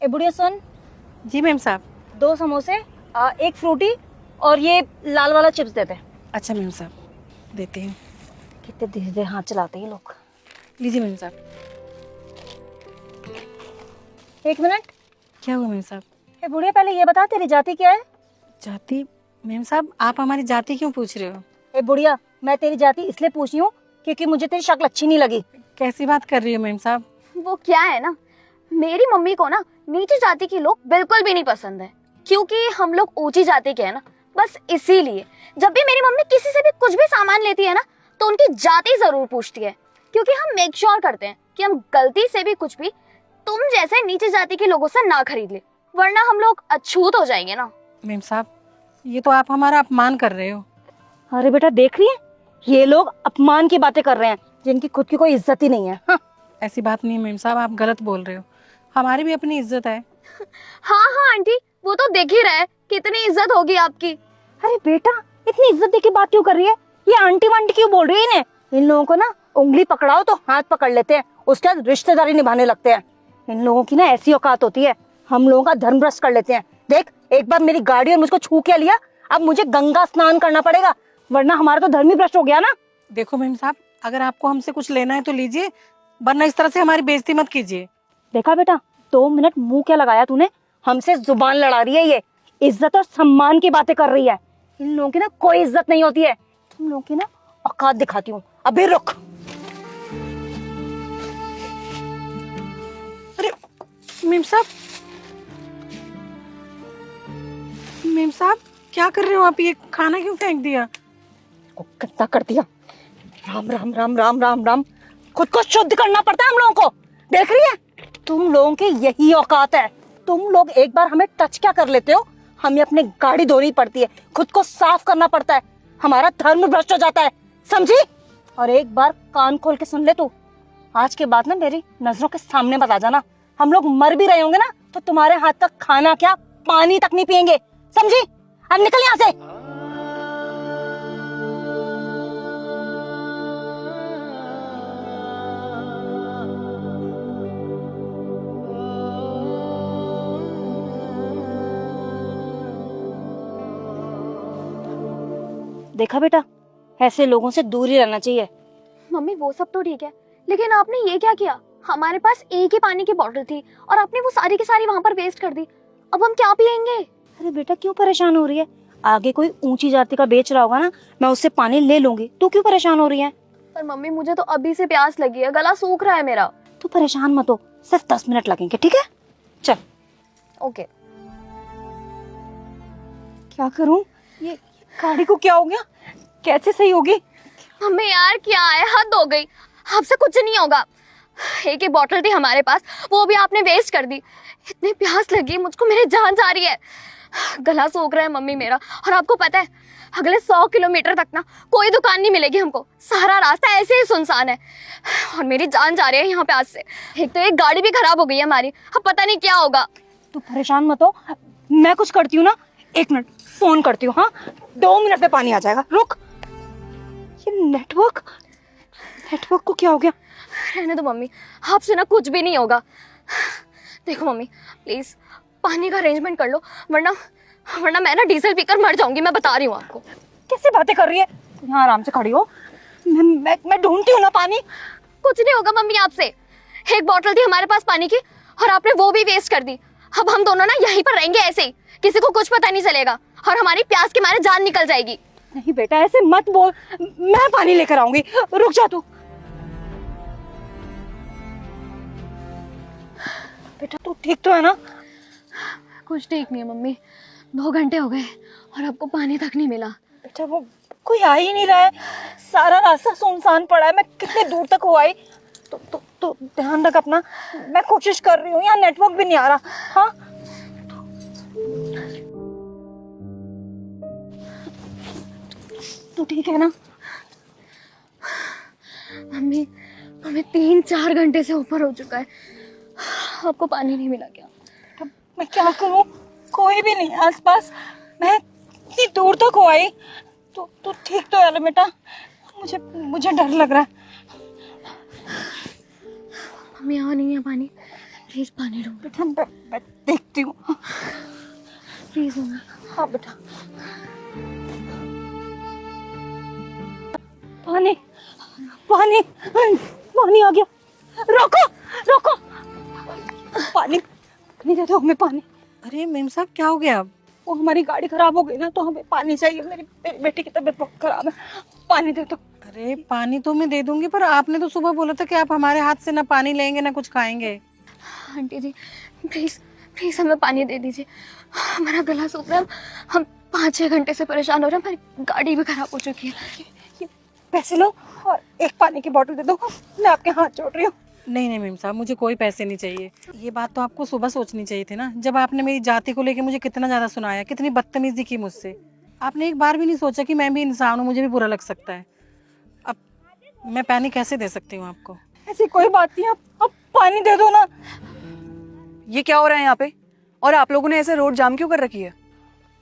ए बुढ़िया सुन, जी मैम साहब। 2 समोसे, एक फ्रूटी और ये लाल वाला चिप्स दे दे। अच्छा मैम साहब, देते हैं। कितने धीरे धीरे हाथ चलाते हैं लोग। लीजिए मैम साहब। 1 मिनट। क्या हुआ मैम साहब? ए बुढ़िया पहले ये बता तेरी जाति क्या है? जाति? मैम साहब आप हमारी जाति क्यों पूछ रहे हो? ए बुढ़िया मैं तेरी जाति इसलिए पूछ रही हूँ क्योंकि मुझे तेरी शक्ल अच्छी नहीं लगी। कैसी बात कर रही हो मैम साहब? वो क्या है ना, मेरी मम्मी को ना नीची जाति के लोग बिल्कुल भी नहीं पसंद है, क्योंकि हम लोग ऊंची जाति के हैं ना। बस इसीलिए जब भी मेरी मम्मी किसी से भी कुछ भी सामान लेती है ना तो उनकी जाति जरूर पूछती है, क्योंकि हम मेक श्योर करते हैं कि हम गलती से भी कुछ भी तुम जैसे नीचे जाति के लोगों से ना खरीद ले, वरना हम लोग अछूत हो जाएंगे ना। मैम साहब ये तो आप हमारा अपमान कर रहे हो। अरे बेटा देख रही है, ये लोग अपमान की बातें कर रहे हैं जिनकी खुद की कोई इज्जत ही नहीं है। हाँ। ऐसी बात नहीं मैम साहब, आप गलत बोल रहे हो। हमारी भी अपनी इज्जत है। हाँ हाँ आंटी, वो तो देख ही रहे कितनी इज्जत होगी आपकी। अरे बेटा इतनी इज्जत दे के बात क्यों कर रही है? ये आंटी वांटी क्यों बोल रही है इन्हें? इन लोगों को ना उंगली पकड़ाओ तो हाथ पकड़ लेते हैं, उसके बाद रिश्तेदारी निभाने लगते हैं। इन लोगों की ना ऐसी औकात होती है, हम लोगों का धर्म भ्रष्ट कर लेते हैं। देख एक बार मेरी गाड़ी और मुझको छू के लिया, अब मुझे गंगा स्नान करना पड़ेगा, वरना हमारा तो धर्म ही भ्रष्ट हो गया ना। देखो मैम साहब, अगर आपको हमसे कुछ लेना है तो लीजिए, वरना इस तरह से हमारी बेइज्जती मत कीजिए। देखा बेटा 2 मिनट मुंह क्या लगाया तूने? हमसे जुबान लड़ा रही है ये, इज्जत और सम्मान की बातें कर रही है। इन लोगों की ना कोई इज्जत नहीं होती है। तुम लोगों की ना औकात दिखाती हूँ, अभी रुक। अरे मैम साहब, मैम साहब क्या कर रहे हो आप? ये खाना क्यों फेंक दिया? को गंदा कर दिया। राम राम राम राम राम राम, खुद को शुद्ध करना पड़ता है हम लोगों को। देख रही है, तुम लोगों की यही औकात है। तुम लोग एक बार हमें टच क्या कर लेते हो, हमें अपनी गाड़ी धोनी पड़ती है, खुद को साफ करना पड़ता है, हमारा धर्म भ्रष्ट हो जाता है, समझी? और एक बार कान खोल के सुन ले तू, आज के बाद ना मेरी नजरों के सामने मत आ जाना। हम लोग मर भी रहे होंगे ना तो तुम्हारे हाथ का खाना क्या, पानी तक नहीं पियेंगे, समझी? अब निकल यहाँ से। देखा बेटा, ऐसे लोगों से दूर ही रहना चाहिए। मम्मी वो सब तो ठीक है, लेकिन आपने ये क्या किया? हमारे पास एक ही पानी की बोतल थी और आपने वो सारी की सारी वहाँ पर वेस्ट कर दी। अब हम क्या पियेंगे? अरे बेटा क्यों परेशान हो रही है? आगे कोई ऊंची जाति का बेच रहा होगा ना, मैं उससे पानी ले लूंगी, तू क्यों परेशान हो रही है? पर मम्मी मुझे तो अभी से प्यास लगी है, गला सूख रहा है मेरा। तू परेशान मत हो, सिर्फ 10 मिनट लगेंगे, ठीक है? चल। ओके। क्या करूं? ये गाड़ी को क्या हो गया? कैसे सही होगी? मम्मी यार क्या है, हद हो गई, आपसे कुछ नहीं होगा। एक ही बोतल थी हमारे पास, वो भी आपने वेस्ट कर दी। इतनी प्यास लगी मुझको, मेरी जान जा रही है, गला सूख रहा है मम्मी मेरा। और आपको पता है अगले 100 किलोमीटर तक ना कोई दुकान नहीं मिलेगी हमको, सारा रास्ता ऐसे ही सुनसान है और मेरी जान जा रही है यहाँ पे आज से। एक तो एक गाड़ी भी खराब हो गई है हमारी, अब पता नहीं क्या होगा। तू परेशान मत हो, मैं कुछ करती हूँ ना। 1 मिनट फोन करती हूँ। हाँ 2 मिनट में पानी आ जाएगा, रुक। ये नेटवर्क को क्या हो गया? रहने दो मम्मी, आपसे ना कुछ भी नहीं होगा। देखो मम्मी प्लीज पानी का अरेंजमेंट कर लो, वरना मैं ना डीजल पीकर मर जाऊंगी, मैं बता रही हूँ आपको। कैसे बातें कर रही है? यहाँ आराम से खड़ी हो, मैं ढूंढती हूँ ना पानी। कुछ नहीं होगा मम्मी आपसे, एक बोतल थी हमारे पास पानी की और आपने वो भी वेस्ट कर दी। अब हम दोनों ना यहीं पर रहेंगे ऐसे ही, किसी को कुछ पता नहीं चलेगा और हमारी प्यास के मारे जान निकल जाएगी। नहीं बेटा ऐसे मत बोल, मैं पानी लेकर आऊंगी, रुक जा तू। बेटा तू ठीक तो है ना? कुछ ठीक नहीं है मम्मी, 2 घंटे हो गए और आपको पानी तक नहीं मिला। बेटा वो कोई आ ही नहीं रहा है, सारा रास्ता सुनसान पड़ा है, मैं कितने दूर तक हो आई। तो ध्यान रख अपना, मैं कोशिश कर रही हूँ, यहाँ नेटवर्क भी नहीं आ रहा। हाँ तू ठीक है ना? मम्मी 3-4 घंटे से ऊपर हो चुका है, आपको पानी नहीं मिला क्या? मैं क्या करूँ, कोई भी नहीं आसपास, मैं इतनी दूर तक हो आई। तू ठीक तो है ना बेटा? मुझे डर लग रहा है। मम्मी यहाँ नहीं है पानी, प्लीज पानी दो बेटा मैं देखती हूँ। Please mummy. हाँ बेटा, पानी पानी पानी आ गया। रोको रोको, पानी पानी दे दो हमें, पानी। अरे मेम साहब क्या हो गया? वो हमारी गाड़ी खराब हो गई ना, तो हमें पानी चाहिए। मेरी बेटी की तबीयत बहुत खराब है, पानी दे दो। अरे पानी तो मैं दे दूंगी, पर आपने तो सुबह बोला था कि आप हमारे हाथ से ना पानी लेंगे ना कुछ खाएंगे। आंटी जी प्लीज प्लीज हमें पानी दे दीजिए, हमारा गला सूख रहा है। हम 5-6 घंटे से परेशान हो रहे हैं, हमारी गाड़ी भी खराब हो चुकी है। ये पैसे लो और एक पानी की बोतल दे दो, मैं आपके हाथ जोड़ रही हूँ। नहीं नहीं मेम साहब, मुझे कोई पैसे नहीं चाहिए। ये बात तो आपको सुबह सोचनी चाहिए थी ना, जब आपने मेरी जाति को लेके मुझे कितना ज्यादा सुनाया, कितनी बदतमीजी की मुझसे। आपने एक बार भी नहीं सोचा कि मैं भी इंसान हूँ, मुझे भी बुरा लग सकता है। अब मैं पानी कैसे दे सकती हूँ आपको? ऐसी कोई बात नहीं, आप पानी दे दो ना। ये क्या हो रहा है यहाँ पे? और आप लोगों ने ऐसे रोड जाम क्यों कर रखी है?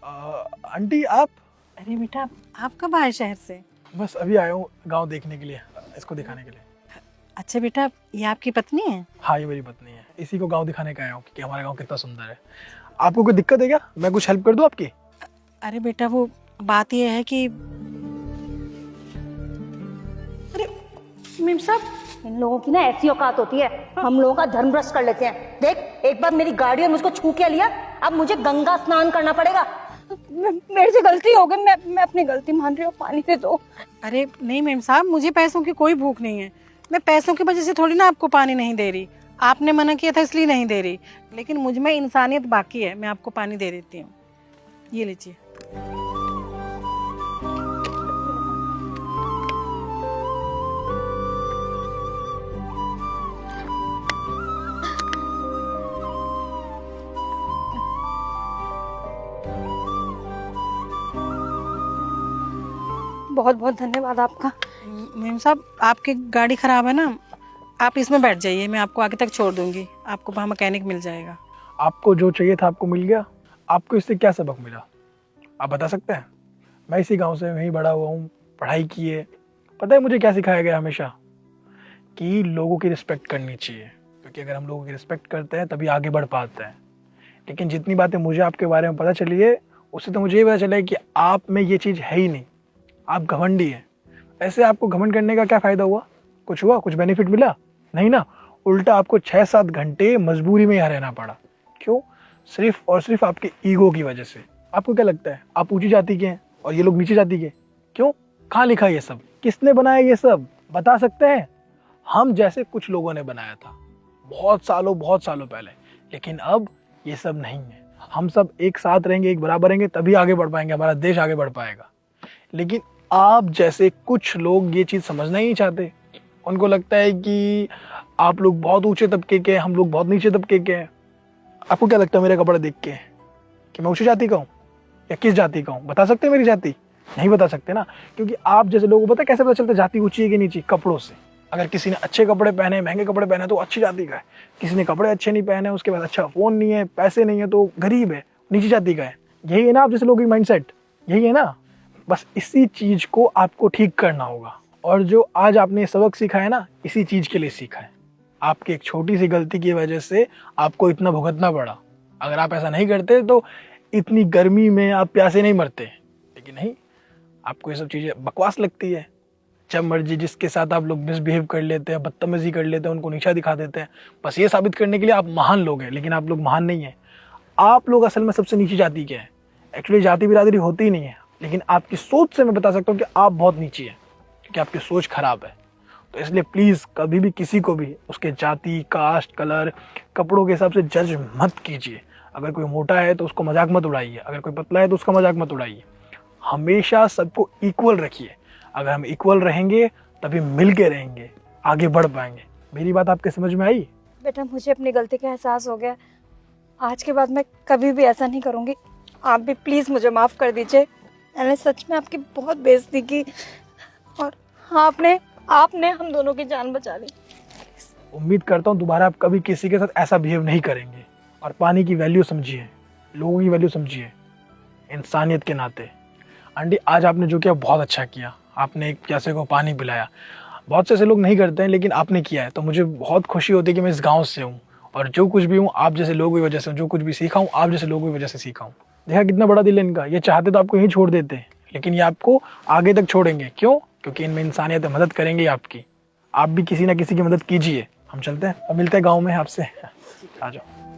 आंटी आप? अरे बेटा आप कब आए शहर से? बस अभी आया हूँ गांव देखने के लिए, इसको दिखाने के लिए। अच्छा बेटा, ये आपकी पत्नी है? हाँ ये मेरी पत्नी है, इसी को गांव दिखाने का आया हूँ कि हमारा गांव कितना सुंदर है। आपको कोई दिक्कत है क्या? मैं कुछ हेल्प कर दूँ आपकी? अरे बेटा वो बात ये है कि अरे मीम साहब, इन लोगों की ना ऐसी औकात होती है, हम लोगों का धर्म भ्रष्ट कर लेते हैं। देख, एक बार मेरी गाड़ी और मुझको छू के लिया, अब मुझे गंगा स्नान करना पड़ेगा। मेरे से गलती हो गई, मैं अपनी गलती मान रही हूँ, पानी दे दो। अरे नहीं मेम साहब, मुझे पैसों की कोई भूख नहीं है। मैं पैसों की वजह से थोड़ी ना आपको पानी नहीं दे रही। आपने मना किया था इसलिए नहीं दे रही, लेकिन मुझ में इंसानियत बाकी है, मैं आपको पानी दे देती हूँ। ये लीजिए। बहुत बहुत धन्यवाद आपका। मेम साहब आपकी गाड़ी खराब है ना, आप इसमें बैठ जाइए, मैं आपको आगे तक छोड़ दूंगी, आपको वहाँ मैकेनिक मिल जाएगा। आपको जो चाहिए था आपको मिल गया। आपको इससे क्या सबक मिला आप बता सकते हैं? मैं इसी गांव से वहीं बड़ा हुआ हूँ, पढ़ाई की है। पता है मुझे क्या सिखाया गया हमेशा? कि लोगों की रिस्पेक्ट करनी चाहिए, क्योंकि अगर हम लोगों की रिस्पेक्ट करते हैं तभी आगे बढ़ पाते हैं। लेकिन जितनी बातें मुझे आपके बारे में पता चली है, उससे तो मुझे ये पता चला है कि आप में ये चीज़ है ही नहीं, आप घमंडी हैं। ऐसे आपको घमंड करने का क्या फ़ायदा हुआ? कुछ हुआ? कुछ बेनिफिट मिला? नहीं ना, उल्टा आपको 6-7 घंटे मजबूरी में यहाँ रहना पड़ा। क्यों? सिर्फ और सिर्फ आपके ईगो की वजह से। आपको क्या लगता है आप ऊंची जाति के हैं और ये लोग नीची जाति के? क्यों? कहाँ लिखा है ये सब? किसने बनाया ये सब? बता सकते हैं? हम जैसे कुछ लोगों ने बनाया था बहुत सालों पहले, लेकिन अब ये सब नहीं है। हम सब एक साथ रहेंगे, एक बराबर रहेंगे, तभी आगे बढ़ पाएंगे, हमारा देश आगे बढ़ पाएगा। लेकिन आप जैसे कुछ लोग ये चीज़ समझना ही नहीं चाहते। उनको लगता है कि आप लोग बहुत ऊंचे तबके के हैं, हम लोग बहुत नीचे तबके के हैं। आपको क्या लगता है मेरे कपड़े देख के कि मैं ऊंची जाति का हूँ या किस जाति का हूँ? बता सकते हैं मेरी जाति? नहीं बता सकते ना, क्योंकि आप जैसे लोगों को पता कैसे पता चलता है जाति ऊंची है कि नीची? कपड़ों से। अगर किसी ने अच्छे कपड़े पहने, महंगे कपड़े पहने तो अच्छी जाति का है। किसी ने कपड़े अच्छे नहीं पहने, उसके बाद अच्छा फ़ोन नहीं है, पैसे नहीं है, तो गरीब है, नीची जाति का है। यही है ना आप जैसे लोगों की माइंडसेट? यही है ना? बस इसी चीज़ को आपको ठीक करना होगा। और जो आज आपने सबक सीखा है ना, इसी चीज़ के लिए सीखा है। आपकी एक छोटी सी गलती की वजह से आपको इतना भुगतना पड़ा। अगर आप ऐसा नहीं करते तो इतनी गर्मी में आप प्यासे नहीं मरते। लेकिन नहीं, आपको ये सब चीज़ें बकवास लगती है। जब मर्जी जिसके साथ आप लोग मिसबिहेव कर लेते हैं, बदतमीजी कर लेते हैं, उनको नीचा दिखा देते हैं, बस ये साबित करने के लिए आप महान लोग हैं। लेकिन आप लोग महान नहीं हैं। आप लोग असल में सबसे नीची जाति के हैं। एक्चुअली जाति बिरादरी होती ही नहीं है, लेकिन आपकी सोच से मैं बता सकता हूँ कि आप बहुत नीची हैं, क्योंकि आपकी सोच खराब है। तो इसलिए प्लीज़ कभी भी किसी को भी उसके जाति, कास्ट, कलर, कपड़ों के हिसाब से जज मत कीजिए। अगर कोई मोटा है तो उसको मजाक मत उड़ाइए, अगर कोई पतला है तो उसका मजाक मत उड़ाइए। हमेशा सबको इक्वल रखिए। अगर हम इक्वल रहेंगे तभी मिल के रहेंगे, आगे बढ़ पाएंगे। मेरी बात आपके समझ में आई? बेटा मुझे अपनी गलती का एहसास हो गया, आज के बाद मैं कभी भी ऐसा नहीं करूँगी। आप भी प्लीज़ मुझे माफ़ कर दीजिए। मैंने सच में आपकी बहुत बेइज्जती की और आपने हम दोनों की जान बचा ली। उम्मीद करता हूँ दोबारा आप कभी किसी के साथ ऐसा बिहेव नहीं करेंगे। और पानी की वैल्यू समझिए, लोगों की वैल्यू समझिए, इंसानियत के नाते। आंटी आज आपने जो किया बहुत अच्छा किया। आपने एक प्यासे को पानी पिलाया। बहुत से ऐसे लोग नहीं करते हैं, लेकिन आपने किया है, तो मुझे बहुत खुशी होती है कि मैं इस गांव से हूँ और जो कुछ भी हूँ आप जैसे लोगों की वजह से, जो कुछ भी सीखा हूँ आप जैसे लोगों की वजह से सीखा हूँ। देखा कितना बड़ा दिल है इनका, ये चाहते तो आपको यहीं छोड़ देते, लेकिन ये आपको आगे तक छोड़ेंगे। क्यों? क्योंकि इनमें इंसानियत है, मदद करेंगे आपकी। आप भी किसी ना किसी की मदद कीजिए। हम चलते हैं और मिलते हैं गाँव में आपसे। आ जाओ।